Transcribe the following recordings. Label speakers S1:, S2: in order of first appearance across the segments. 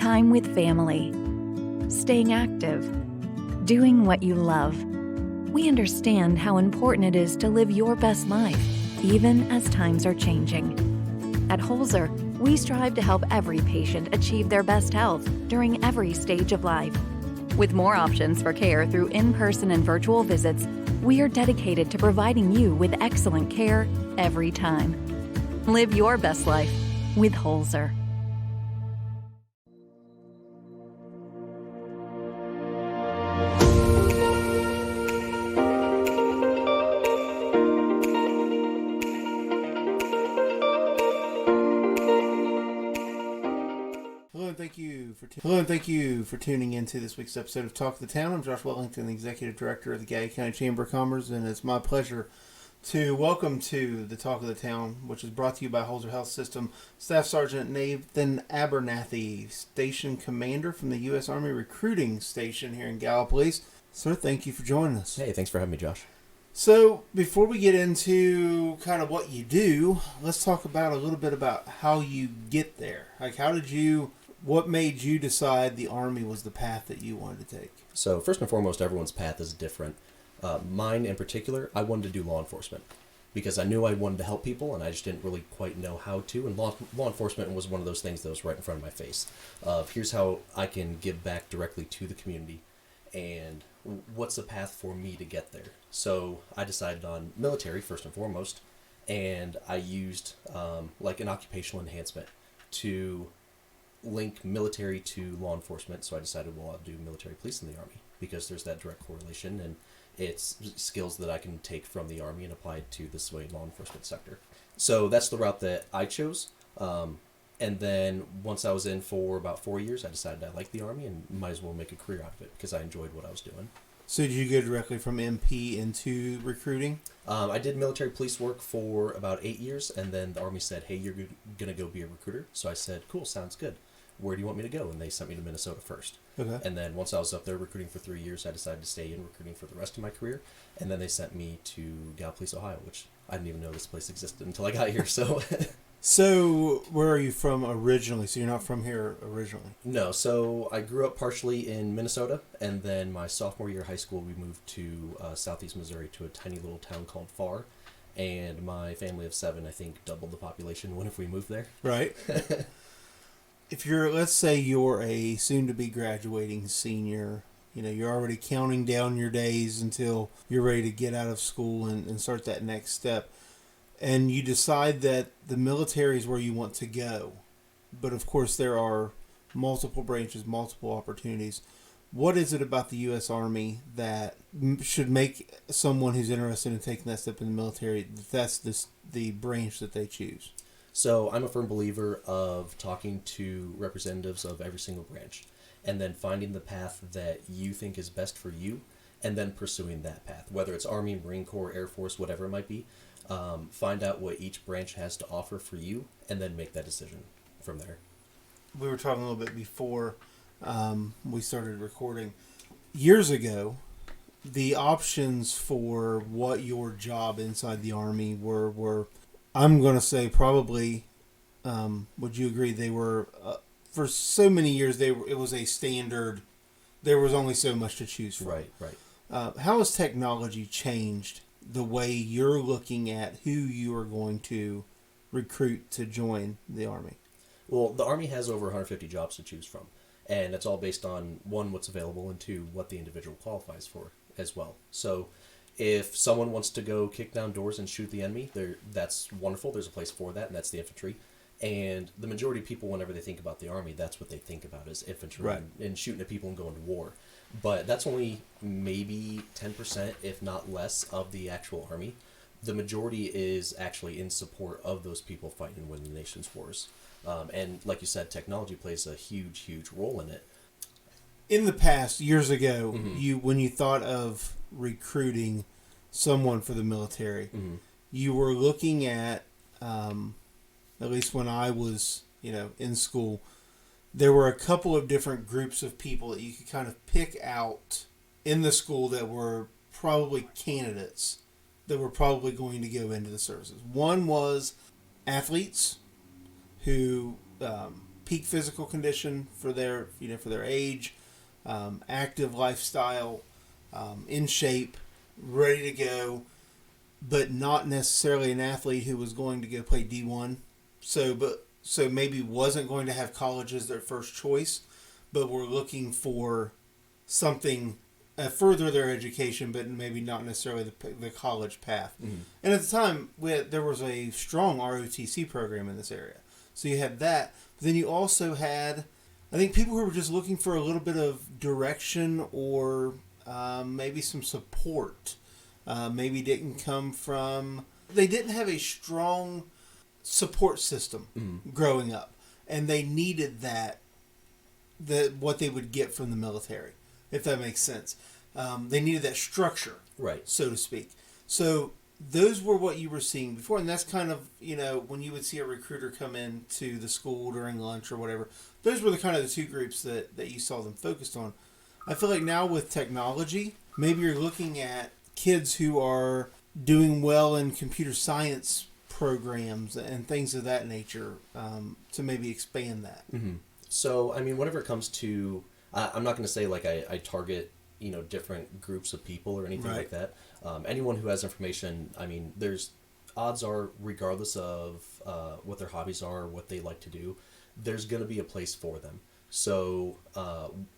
S1: time with family, staying active, doing what you love. We understand how important it is to live your best life, even as times are changing. At Holzer, we strive to help every patient achieve their best health during every stage of life. With more options for care through in-person and virtual visits, we are dedicated to providing you with excellent care every time. Live your best life with Holzer.
S2: Hello and thank you for tuning into this week's episode of Talk of the Town. I'm Josh Wellington, the Executive Director of the Gay County Chamber of Commerce, and it's my pleasure to welcome to the Talk of the Town, which is brought to you by Holzer Health System, Staff Sergeant Nathan Abernathy, Station Commander from the U.S. Army Recruiting Station here in Gallipolis. Sir, thank you for joining us.
S3: Hey, thanks for having me, Josh.
S2: So, before we get into kind of what you do, let's talk about a little bit about how you get there. Like, what made you decide the Army was the path that you wanted to take?
S3: So, first and foremost, everyone's path is different. Mine in particular, I wanted to do law enforcement because I knew I wanted to help people and I just didn't really quite know how to. And law enforcement was one of those things that was right in front of my face. Here's how I can give back directly to the community and what's the path for me to get there. So I decided on military first and foremost, and I used like an occupational enhancement to link military to law enforcement. So I decided, well, I'll do military police in the Army because there's that direct correlation and it's skills that I can take from the Army and apply it to the civilian law enforcement sector. So that's the route that I chose. And then once I was in for about 4 years, I decided I liked the Army and might as well make a career out of it because I enjoyed what I was doing.
S2: So did you go directly from MP into recruiting?
S3: I did military police work for about 8 years, and then the Army said, hey, you're going to go be a recruiter. So I said, cool, sounds good. Where do you want me to go? And they sent me to Minnesota first.
S2: Okay.
S3: And then once I was up there recruiting for 3 years, I decided to stay in recruiting for the rest of my career. And then they sent me to Gallipolis, Ohio, which I didn't even know this place existed until I got here.
S2: So where are you from originally? So you're not from here originally?
S3: No. So I grew up partially in Minnesota, and then my sophomore year of high school, we moved to southeast Missouri to a tiny little town called Farr. And my family of 7, I think, doubled the population if we moved there.
S2: Right. Let's say you're a soon-to-be graduating senior, you're already counting down your days until you're ready to get out of school and start that next step, and you decide that the military is where you want to go, but of course there are multiple branches, multiple opportunities. What is it about the U.S. Army that should make someone who's interested in taking that step in the military, that's the branch that they choose?
S3: So I'm a firm believer of talking to representatives of every single branch and then finding the path that you think is best for you and then pursuing that path, whether it's Army, Marine Corps, Air Force, whatever it might be. Find out what each branch has to offer for you and then make that decision from there.
S2: We were talking a little bit before we started recording. Years ago, the options for what your job inside the Army were I'm going to say probably, would you agree, they were, for so many years, it was a standard, there was only so much to choose from.
S3: Right.
S2: How has technology changed the way you're looking at who you are going to recruit to join the Army?
S3: Well, the Army has over 150 jobs to choose from, and it's all based on, 1, what's available, and 2, what the individual qualifies for as well. So if someone wants to go kick down doors and shoot the enemy, that's wonderful. There's a place for that, and that's the infantry. And the majority of people, whenever they think about the Army, that's what they think about is infantry, right, and shooting at people and going to war. But that's only maybe 10%, if not less, of the actual Army. The majority is actually in support of those people fighting and winning the nation's wars. And like you said, technology plays a huge, huge role in it.
S2: In the past, years ago,
S3: mm-hmm.
S2: when you thought of recruiting someone for the military,
S3: mm-hmm.
S2: you were looking at least when I was, in school, there were a couple of different groups of people that you could kind of pick out in the school that were probably candidates that were probably going to go into the services. One was athletes who peak physical condition for their for their age, active lifestyle, in shape, ready to go, but not necessarily an athlete who was going to go play D1. So maybe wasn't going to have college as their first choice, but were looking for something further their education, but maybe not necessarily the college path. Mm-hmm. And at the time, there was a strong ROTC program in this area. So you had that. But then you also had, I think, people who were just looking for a little bit of direction or maybe some support. Maybe didn't come from... They didn't have a strong support system growing up. And they needed that, what they would get from the military, if that makes sense. They needed that structure,
S3: right,
S2: so to speak. So those were what you were seeing before, and that's kind of, when you would see a recruiter come in to the school during lunch or whatever, those were the kind of the two groups that you saw them focused on. I feel like now with technology, maybe you're looking at kids who are doing well in computer science programs and things of that nature, to maybe expand that.
S3: Mm-hmm. So, I mean, whenever it comes to, I'm not going to say like I target, different groups of people or anything like that. Anyone who has information, I mean, there's odds are, regardless of what their hobbies are, what they like to do, there's going to be a place for them. So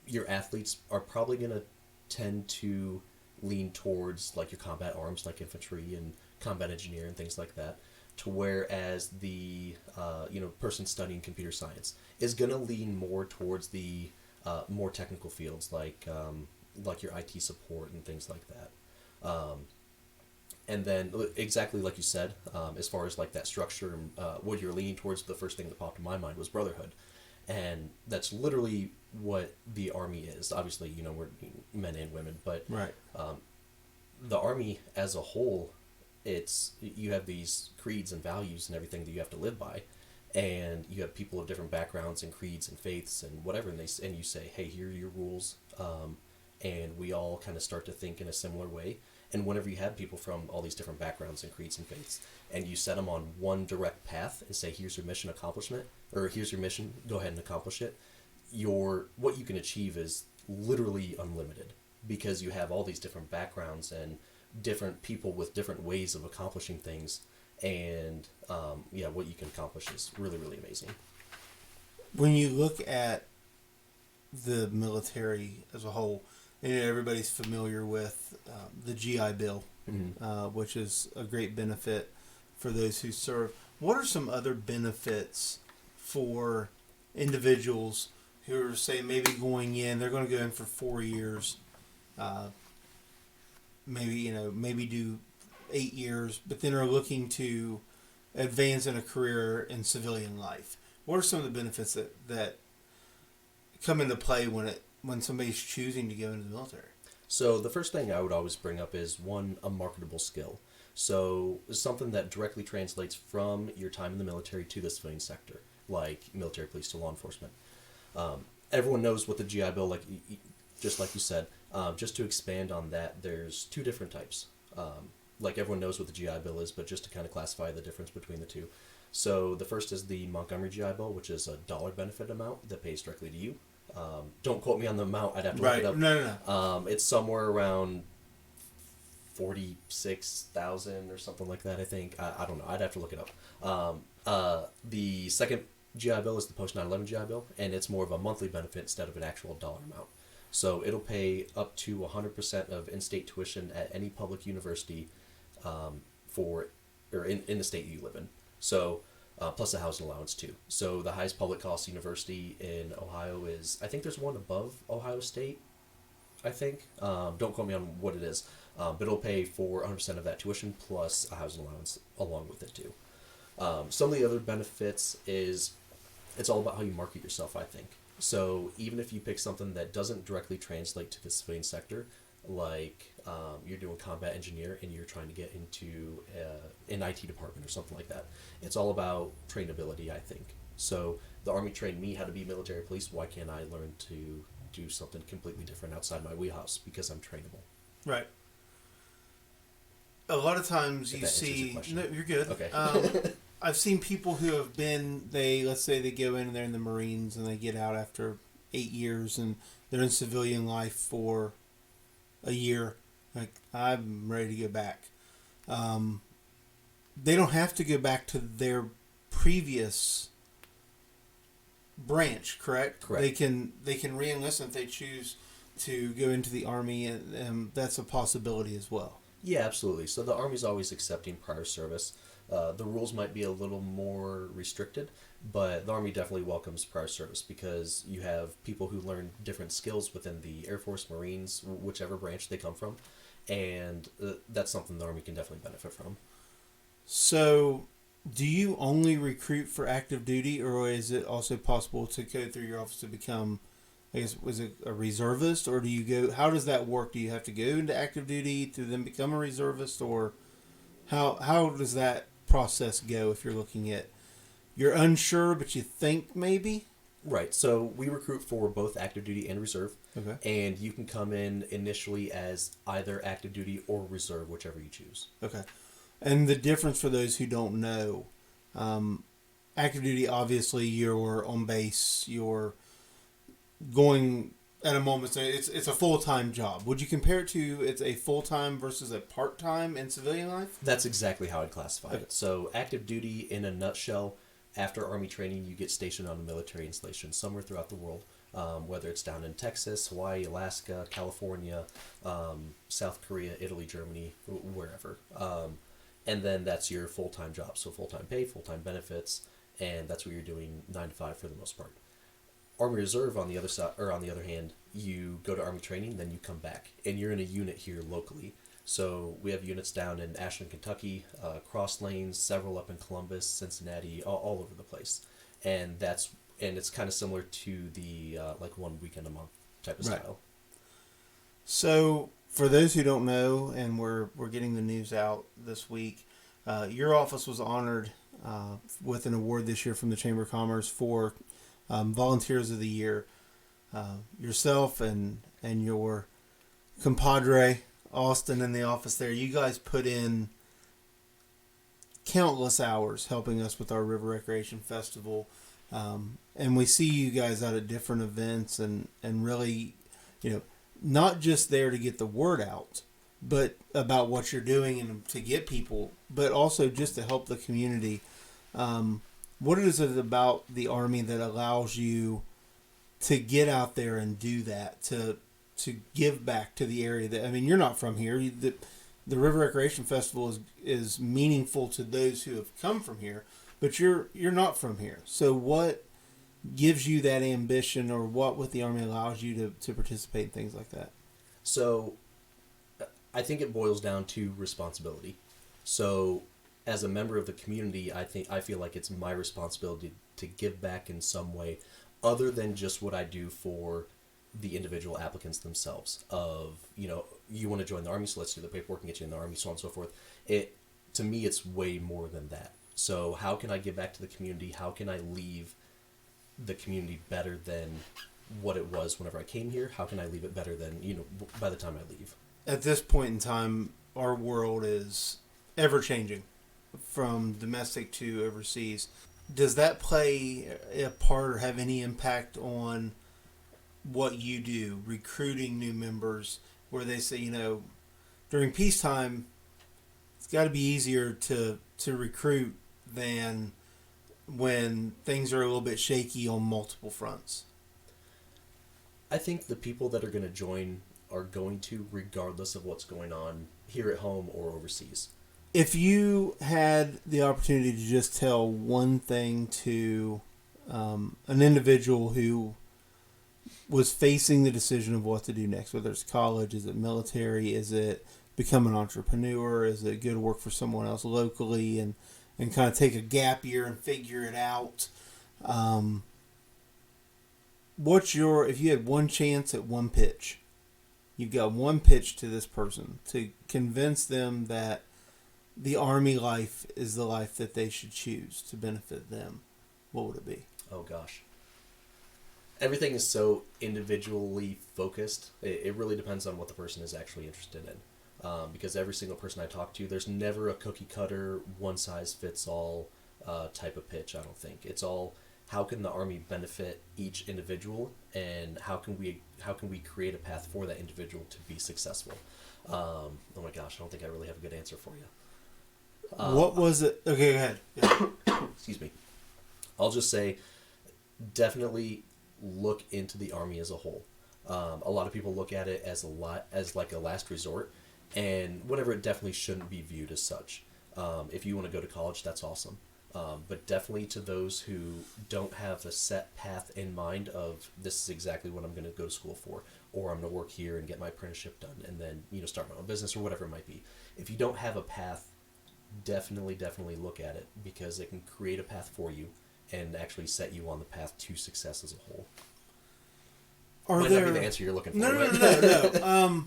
S3: your athletes are probably going to tend to lean towards like your combat arms, like infantry and combat engineer and things like that. To whereas the person studying computer science is going to lean more towards the more technical fields like your IT support and things like that. And then exactly like you said, as far as like that structure and what you're leaning towards, the first thing that popped in my mind was brotherhood. And that's literally what the Army is. Obviously, we're men and women, but
S2: right.
S3: The Army as a whole, you have these creeds and values and everything that you have to live by, and you have people of different backgrounds and creeds and faiths and whatever, and you say, hey, here are your rules, and we all kind of start to think in a similar way. And whenever you have people from all these different backgrounds and creeds and faiths, and you set them on one direct path and say, here's your mission accomplishment, or here's your mission, go ahead and accomplish it, what you can achieve is literally unlimited, because you have all these different backgrounds and different people with different ways of accomplishing things, and what you can accomplish is really, really amazing.
S2: When you look at the military as a whole, and everybody's familiar with the GI Bill, which is a great benefit for those who serve. What are some other benefits for individuals who are, say, maybe going in? They're going to go in for 4 years, maybe do 8 years, but then are looking to advance in a career in civilian life. What are some of the benefits that come into play when somebody's choosing to go into the military?
S3: So the first thing I would always bring up is, one, a marketable skill. So something that directly translates from your time in the military to the civilian sector, like military police to law enforcement. Everyone knows what the GI Bill, just like you said. Just to expand on that, there's two different types. Like everyone knows what the GI Bill is, but just to kind of classify the difference between the two. So the first is the Montgomery GI Bill, which is a dollar benefit amount that pays directly to you. Don't quote me on the amount. I'd have to look it up.
S2: No.
S3: It's somewhere around 46,000 or something like that, I think. I don't know. I'd have to look it up. The second GI Bill is the post 9/11 GI Bill, and it's more of a monthly benefit instead of an actual dollar amount. So it'll pay up to 100% of in-state tuition at any public university in the state you live in. So plus a housing allowance too. So the highest public cost university in Ohio is, I think there's one above Ohio State, I think. Don't quote me on what it is, but it'll pay for 100% of that tuition plus a housing allowance along with it too. Some of the other benefits is, it's all about how you market yourself, I think. So even if you pick something that doesn't directly translate to the civilian sector, like you're doing combat engineer and you're trying to get into an IT department or something like that, it's all about trainability, I think. So the Army trained me how to be military police. Why can't I learn to do something completely different outside my wheelhouse? Because I'm trainable.
S2: Right. A lot of times you see...
S3: No,
S2: you're good.
S3: Okay.
S2: I've seen people who have been, let's say they go in, they're in the Marines and they get out after 8 years and they're in civilian life for a year. Like, I'm ready to go back. They don't have to go back to their previous branch, correct?
S3: Correct.
S2: They can re-enlist if they choose to go into the Army, and that's a possibility as well.
S3: Yeah, absolutely. So the Army's always accepting prior service. The rules might be a little more restricted, but the Army definitely welcomes prior service because you have people who learn different skills within the Air Force, Marines, whichever branch they come from, and that's something the Army can definitely benefit from.
S2: So, do you only recruit for active duty, or is it also possible to go through your office to become, I guess, was it a reservist, or do you go? How does that work? Do you have to go into active duty to then become a reservist, or how does that process go? If you're looking at, you're unsure, but you think maybe.
S3: Right. So we recruit for both active duty and reserve.
S2: Okay.
S3: And you can come in initially as either active duty or reserve, whichever you choose.
S2: Okay. And the difference for those who don't know, active duty, obviously you're on base, you're going at a moment, so it's a full-time job. Would you compare it to it's a full-time versus a part-time in civilian life?
S3: That's exactly how I'd classify
S2: Okay.
S3: it. So active duty, in a nutshell, after Army training, you get stationed on a military installation somewhere throughout the world, whether it's down in Texas, Hawaii, Alaska, California, South Korea, Italy, Germany, wherever. And then that's your full-time job. So full-time pay, full-time benefits, and that's what you're doing 9 to 5 for the most part. Army Reserve, on the other side, or on the other hand, you go to Army training, then you come back, and you're in a unit here locally. So we have units down in Ashland, Kentucky, Cross Lanes, several up in Columbus, Cincinnati, all over the place, and it's kind of similar to the like 1 weekend a month type of
S2: Right.
S3: style.
S2: So, for those who don't know, and we're getting the news out this week, your office was honored with an award this year from the Chamber of Commerce for Volunteers of the Year. Yourself and your compadre Austin in the office there, you guys put in countless hours helping us with our River Recreation Festival, and we see you guys out at different events and really, not just there to get the word out, but about what you're doing and to get people, but also just to help the community. What is it about the Army that allows you to get out there and do that, to give back to the area that, I mean, you're not from here. The River Recreation Festival is meaningful to those who have come from here, but you're not from here. So what gives you that ambition, or what with the Army allows you to participate in things like that?
S3: So I think it boils down to responsibility. So as a member of the community, I feel like it's my responsibility to give back in some way other than just what I do for the individual applicants themselves of, you want to join the Army, so let's do the paperwork and get you in the Army, so on and so forth. To me, it's way more than that. So how can I give back to the community? How can I leave the community better than what it was whenever I came here? How can I leave it better than, by the time I leave?
S2: At this point in time, our world is ever changing from domestic to overseas. Does that play a part or have any impact on what you do, recruiting new members, where they say, during peacetime, it's got to be easier to recruit than when things are a little bit shaky on multiple fronts?
S3: I think the people that are going to join are going to, regardless of what's going on here at home or overseas.
S2: If you had the opportunity to just tell one thing to an individual who was facing the decision of what to do next, whether it's college, is it military, is it become an entrepreneur, is it go to work for someone else locally and kind of take a gap year and figure it out, if you had one chance at one pitch, you've got one pitch to this person to convince them that the Army life is the life that they should choose to benefit them, what would it be?
S3: Oh gosh. Everything is so individually focused. It really depends on what the person is actually interested in. Because every single person I talk to, there's never a cookie cutter, one size fits all type of pitch. I don't think it's all how can the Army benefit each individual, and how can we create a path for that individual to be successful. Oh my gosh, I don't think I really have a good answer for you.
S2: What was it? Okay, go ahead. Yeah.
S3: Excuse me. I'll just say, definitely look into the Army as a whole. A lot of people look at it as like a last resort, and whatever, it definitely shouldn't be viewed as such. If you want to go to college, that's awesome. But definitely to those who don't have a set path in mind of this is exactly what I'm going to go to school for, or I'm going to work here and get my apprenticeship done and then, start my own business or whatever it might be. If you don't have a path, definitely look at it, because it can create a path for you and actually set you on the path to success as a whole. Might not be the answer you're looking for.
S2: No.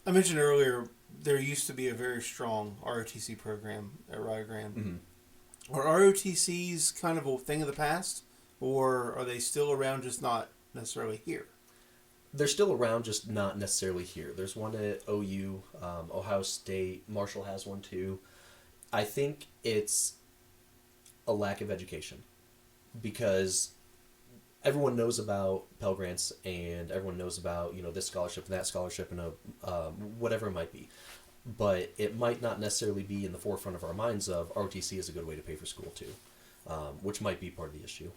S2: I mentioned earlier there used to be a very strong ROTC program at Rio Grande.
S3: Mm-hmm.
S2: Are ROTCs kind of a thing of the past, or are they still around, just not necessarily here?
S3: They're still around, just not necessarily here. There's one at OU, Ohio State, Marshall has one too. I think it's a lack of education, because everyone knows about Pell Grants and everyone knows about this scholarship and that scholarship and whatever it might be, but it might not necessarily be in the forefront of our minds of ROTC is a good way to pay for school too, which might be part of the issue.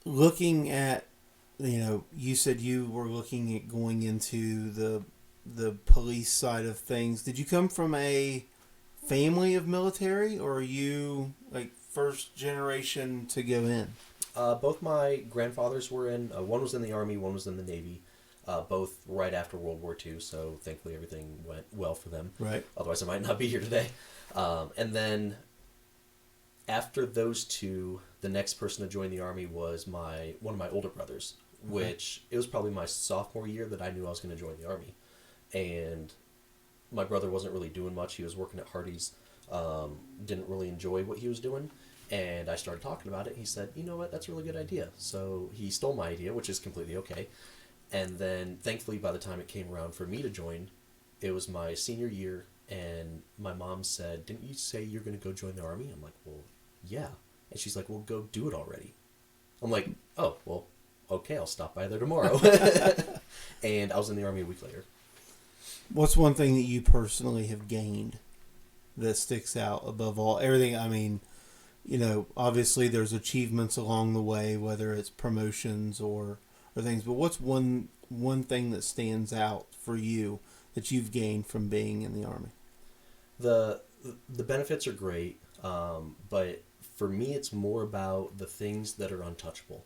S2: Looking at, you said you were looking at going into the police side of things. Did you come from a family of military, or are you like first generation to go in?
S3: Both my grandfathers were in. One was in the Army, one was in the Navy. Both right after World War II, so thankfully everything went well for them.
S2: Right.
S3: Otherwise, I might not be here today. And then after those two, the next person to join the Army was one of my older brothers, which it was probably my sophomore year that I knew I was going to join the Army. And my brother wasn't really doing much. He was working at Hardee's, didn't really enjoy what he was doing. And I started talking about it. He said, you know what, that's a really good idea. So he stole my idea, which is completely okay. And then, thankfully, by the time it came around for me to join, it was my senior year, and my mom said, didn't you say you're going to go join the Army? I'm like, well, yeah. And she's like, well, go do it already. I'm like, oh, well, okay, I'll stop by there tomorrow. And I was in the Army a week later.
S2: What's one thing that you personally have gained that sticks out above all everything? I mean, obviously there's achievements along the way, whether it's promotions or things, but what's one thing that stands out for you that you've gained from being in the Army?
S3: The benefits are great, but for me it's more about the things that are untouchable.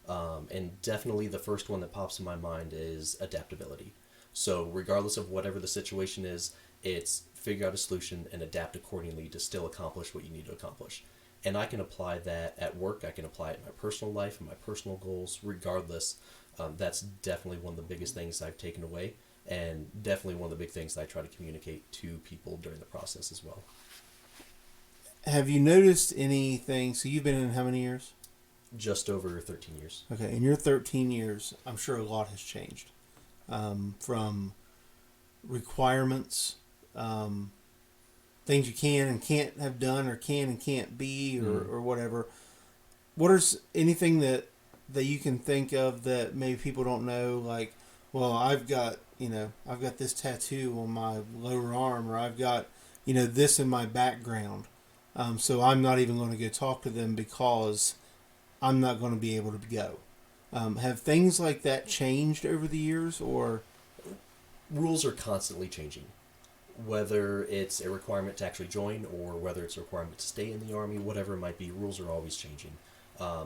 S3: And definitely the first one that pops in my mind is adaptability. So regardless of whatever the situation is, it's figure out a solution and adapt accordingly to still accomplish what you need to accomplish. And I can apply that at work, I can apply it in my personal life and my personal goals, regardless. That's definitely one of the biggest things I've taken away, and definitely one of the big things that I try to communicate to people during the process as well.
S2: Have you noticed anything? So you've been in how many years?
S3: Just over 13 years.
S2: Okay, in your 13 years, I'm sure a lot has changed. From requirements, things you can and can't have done, or can and can't be, or whatever. What are anything that you can think of that maybe people don't know? Like, well, I've got this tattoo on my lower arm, or I've got this in my background, so I'm not even going to go talk to them because I'm not going to be able to go. Have things like that changed over the years, or?
S3: Rules are constantly changing. Whether it's a requirement to actually join, or whether it's a requirement to stay in the Army, whatever it might be, rules are always changing.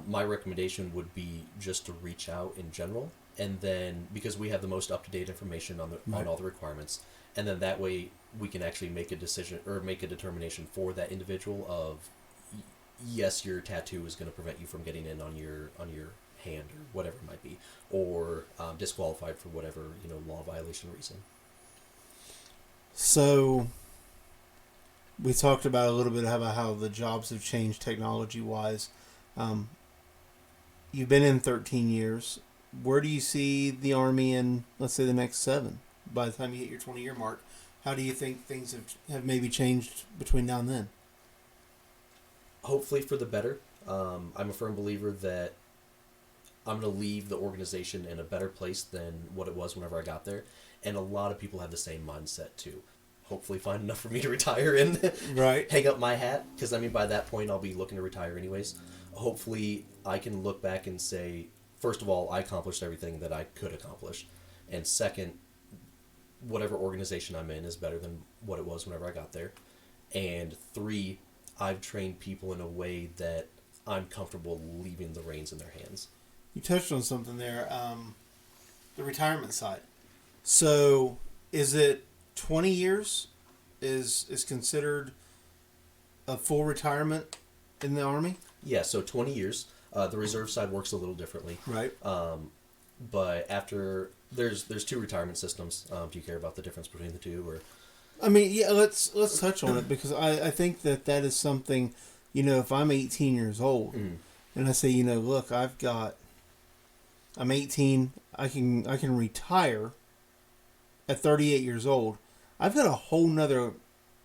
S3: My recommendation would be just to reach out in general, and then, because we have the most up-to-date information on all the requirements, and then that way we can actually make a decision or make a determination for that individual of, yes, your tattoo is going to prevent you from getting in on your hand or whatever it might be, or disqualified for whatever law violation reason.
S2: So we talked about a little bit about how the jobs have changed technology wise. You've been in 13 years. Where do you see the Army in, let's say, the next 7? By the time you hit your 20-year mark, how do you think things have maybe changed between now and then?
S3: Hopefully for the better. I'm a firm believer that I'm going to leave the organization in a better place than what it was whenever I got there. And a lot of people have the same mindset too. Hopefully find enough for me to retire and
S2: Right.
S3: hang up my hat. Because, I mean, by that point, I'll be looking to retire anyways. Hopefully I can look back and say, first of all, I accomplished everything that I could accomplish. And second, whatever organization I'm in is better than what it was whenever I got there. And three, I've trained people in a way that I'm comfortable leaving the reins in their hands.
S2: You touched on something there, the retirement side. So, is it 20 years is considered a full retirement in the Army?
S3: Yeah, so 20 years. The reserve side works a little differently.
S2: Right.
S3: But after there's two retirement systems. Do you care about the difference between the two, or?
S2: I mean, yeah. Let's touch on it because I think that is something. If I'm 18 years old and I say, look, I'm 18. I can retire at 38 years old. I've got a whole nother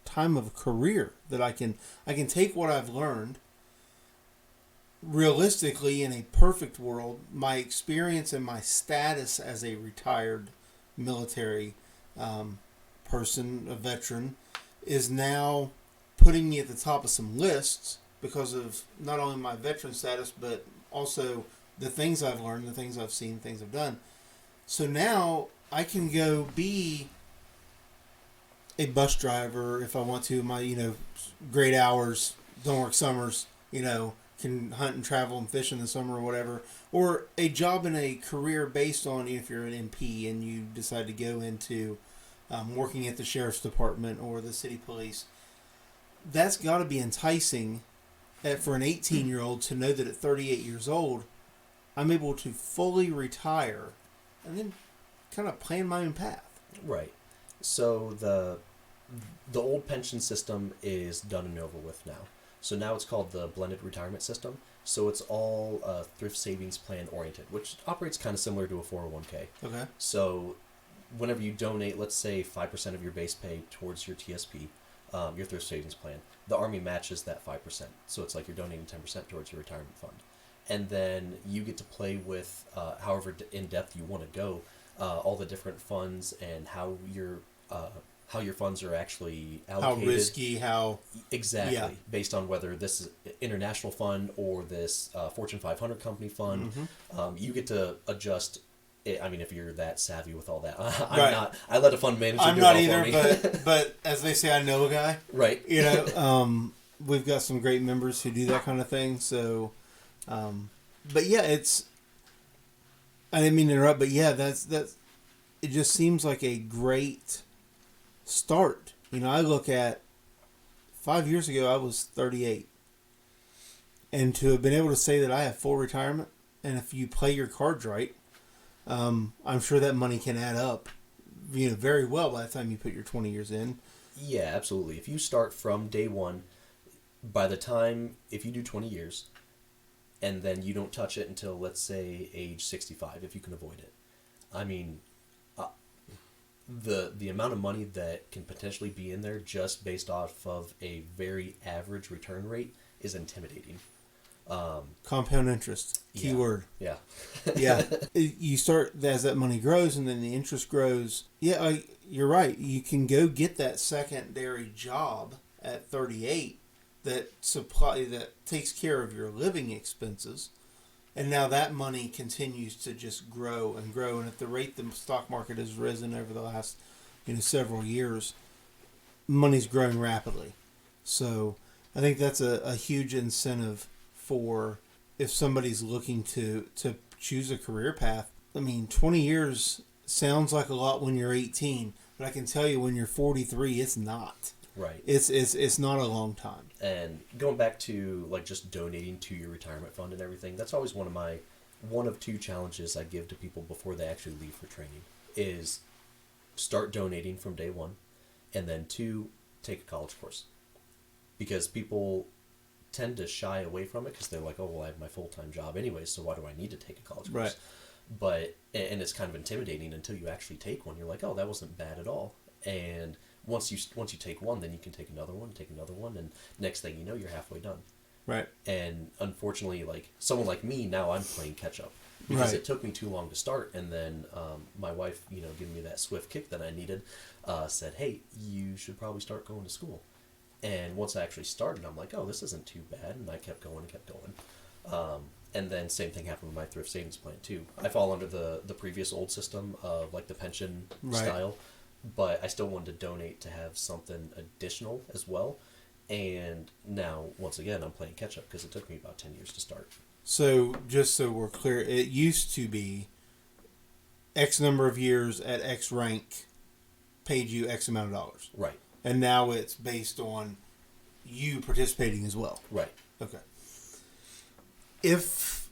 S2: time of career that I can take what I've learned. Realistically, in a perfect world, my experience and my status as a retired military person, a veteran, is now putting me at the top of some lists because of not only my veteran status, but also the things I've learned, the things I've seen, things I've done. So now I can go be a bus driver if I want to. My, great hours, don't work summers, can hunt and travel and fish in the summer or whatever. Or a job in a career based on if you're an MP and you decide to go into working at the sheriff's department or the city police. That's got to be enticing for an 18-year-old to know that at 38 years old, I'm able to fully retire and then kind of plan my own path.
S3: Right. So the old pension system is done and over with now. So now it's called the blended retirement system. So it's all thrift savings plan oriented, which operates kind of similar to a 401k.
S2: Okay.
S3: So whenever you donate, let's say 5% of your base pay towards your TSP, your thrift savings plan, the Army matches that 5%. So it's like you're donating 10% towards your retirement fund. And then you get to play with, however in depth you want to go, all the different funds and how your funds are actually allocated.
S2: How risky, how...
S3: Exactly.
S2: Yeah.
S3: Based on whether this is an international fund or this Fortune 500 company fund.
S2: Mm-hmm.
S3: You get to adjust it. I mean, if you're that savvy with all that. I'm
S2: Right.
S3: not. I let a fund manager
S2: I'm
S3: do
S2: not
S3: it all
S2: either,
S3: for me.
S2: but as they say, I know a guy.
S3: Right.
S2: We've got some great members who do that kind of thing. So, but yeah, I didn't mean to interrupt, but yeah, that's it just seems like a great start. I look at 5 years ago, I was 38. And to have been able to say that I have full retirement, and if you play your cards right, I'm sure that money can add up, very well by the time you put your 20 years in.
S3: Yeah, absolutely. If you start from day one, by the time, if you do 20 years, and then you don't touch it until, let's say, age 65, if you can avoid it. I mean, the amount of money that can potentially be in there just based off of a very average return rate is intimidating.
S2: Compound interest, keyword.
S3: Yeah.
S2: Yeah. You start as that money grows and then the interest grows. Yeah, you're right. You can go get that secondary job at 38 that takes care of your living expenses. And now that money continues to just grow and grow. And at the rate the stock market has risen over the last several years, money's growing rapidly. So I think that's a huge incentive for if somebody's looking to choose a career path. I mean, 20 years sounds like a lot when you're 18, but I can tell you when you're 43, it's not.
S3: Right.
S2: It's not a long time.
S3: And going back to like just donating to your retirement fund and everything, that's always one of two challenges I give to people before they actually leave for training is start donating from day one, and then two, take a college course. Because people tend to shy away from it because they're like, oh, well, I have my full-time job anyway, so why do I need to take a college course?
S2: Right.
S3: And it's kind of intimidating until you actually take one. You're like, oh, that wasn't bad at all. And once you take one, then you can take another one, and next thing you know, you're halfway done.
S2: Right.
S3: And unfortunately, like someone like me, now I'm playing catch up because
S2: Right.
S3: it took me too long to start. And then my wife, giving me that swift kick that I needed, said, "Hey, you should probably start going to school." And once I actually started, I'm like, "Oh, this isn't too bad." And I kept going and kept going. And then same thing happened with my thrift savings plan too. I fall under the previous old system of like the pension
S2: Right.
S3: style, but I still wanted to donate to have something additional as well. And now, once again, I'm playing catch up because it took me about 10 years to start.
S2: So, just so we're clear, it used to be X number of years at X rank paid you X amount of dollars.
S3: Right.
S2: And now it's based on you participating as well.
S3: Right.
S2: Okay. If,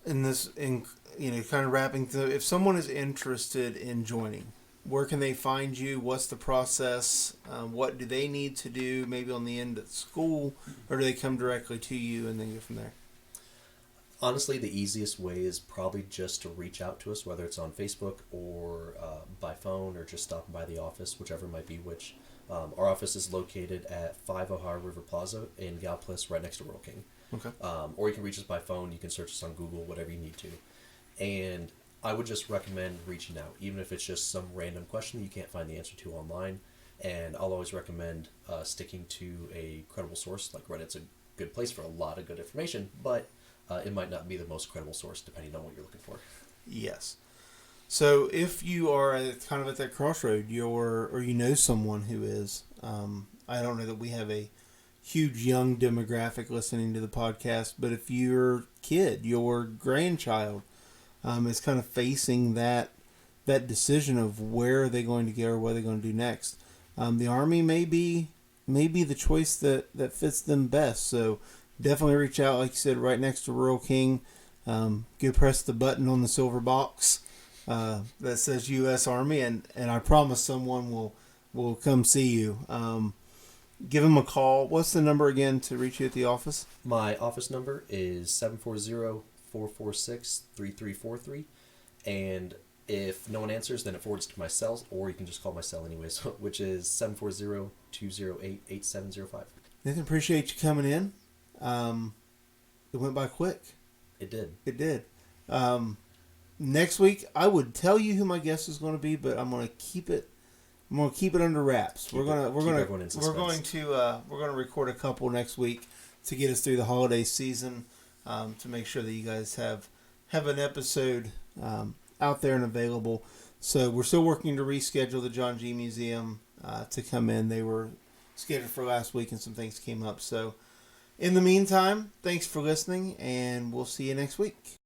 S2: kind of wrapping through, if someone is interested in joining, where can they find you? What's the process? What do they need to do maybe on the end at school? Or do they come directly to you and then go from there?
S3: Honestly, the easiest way is probably just to reach out to us, whether it's on Facebook or by phone or just stopping by the office, whichever might be which. Our office is located at 5 Ohio River Plaza in Galplis, right next to Rural King.
S2: Okay.
S3: Or you can reach us by phone. You can search us on Google, whatever you need to. And I would just recommend reaching out, even if it's just some random question that you can't find the answer to online. And I'll always recommend sticking to a credible source. Like Reddit's a good place for a lot of good information, but it might not be the most credible source depending on what you're looking for.
S2: Yes. So if you are kind of at that crossroad, or you know someone who is, I don't know that we have a huge young demographic listening to the podcast, but if your kid, your grandchild, is kind of facing that decision of where are they going to go or what are they going to do next, the Army may be the choice that fits them best. So definitely reach out, like you said, right next to Rural King. Go press the button on the silver box that says U.S. Army, and I promise someone will come see you. Give them a call. What's the number again to reach you at the office?
S3: My office number is 740-446-3343. And if no one answers, then it forwards to my cell, or you can just call my cell anyways, which is 740-208-8705.
S2: Nathan, appreciate you coming in. It went by quick.
S3: It did.
S2: It did. Next week, I would tell you who my guest is going to be, but I'm going to keep it under wraps. We're going to record a couple next week to get us through the holiday season, to make sure that you guys have an episode out there and available. So we're still working to reschedule the John G. Museum to come in. They were scheduled for last week and some things came up. So in the meantime, thanks for listening, and we'll see you next week.